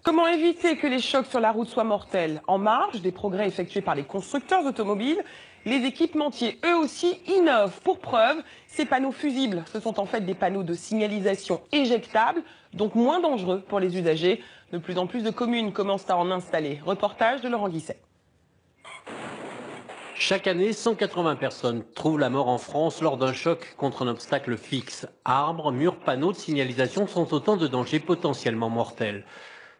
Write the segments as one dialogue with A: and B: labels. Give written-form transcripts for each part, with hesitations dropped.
A: Comment éviter que les chocs sur la route soient mortels? En marge des progrès effectués par les constructeurs automobiles, les équipementiers, eux aussi, innovent. Pour preuve, ces panneaux fusibles, ce sont en fait des panneaux de signalisation éjectables, donc moins dangereux pour les usagers. De plus en plus de communes commencent à en installer. Reportage de Laurent Guisset.
B: Chaque année, 180 personnes trouvent la mort en France lors d'un choc contre un obstacle fixe. Arbres, murs, panneaux de signalisation sont autant de dangers potentiellement mortels.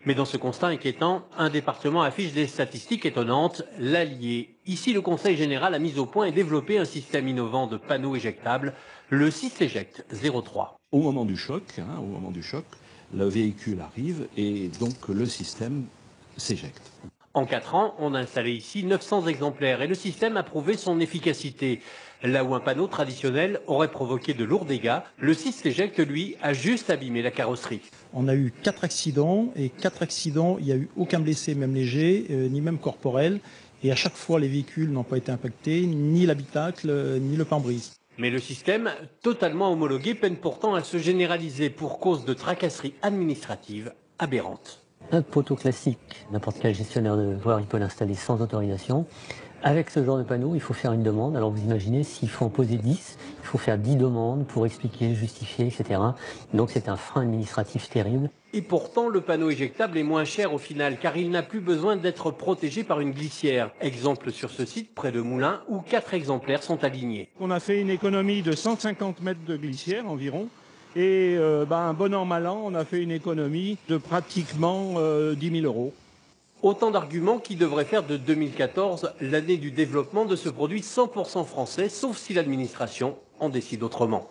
B: Mais dans ce constat inquiétant, un département affiche des statistiques étonnantes, l'Allier. Ici, le Conseil général a mis au point et développé un système innovant de panneaux éjectables, le Syslégect 03.
C: Au moment du choc, le véhicule arrive et donc le système s'éjecte.
B: En 4 ans, on a installé ici 900 exemplaires et le système a prouvé son efficacité. Là où un panneau traditionnel aurait provoqué de lourds dégâts, le Syslégect, lui, a juste abîmé la carrosserie.
D: On a eu 4 accidents et 4 accidents, il n'y a eu aucun blessé, même léger, ni même corporel. Et à chaque fois, les véhicules n'ont pas été impactés, ni l'habitacle, ni le pare-brise.
B: Mais le système, totalement homologué, peine pourtant à se généraliser pour cause de tracasseries administratives aberrantes.
E: Un poteau classique, n'importe quel gestionnaire de voirie peut l'installer sans autorisation. Avec ce genre de panneau, il faut faire une demande. Alors vous imaginez, s'il faut en poser 10, il faut faire 10 demandes pour expliquer, justifier, etc. Donc c'est un frein administratif terrible.
B: Et pourtant, le panneau éjectable est moins cher au final, car il n'a plus besoin d'être protégé par une glissière. Exemple sur ce site, près de Moulins, où 4 exemplaires sont alignés.
F: On a fait une économie de 150 mètres de glissière environ. Et bon an, mal an, on a fait une économie de pratiquement 10 000 euros.
B: Autant d'arguments qui devraient faire de 2014 l'année du développement de ce produit 100% français, sauf si l'administration en décide autrement.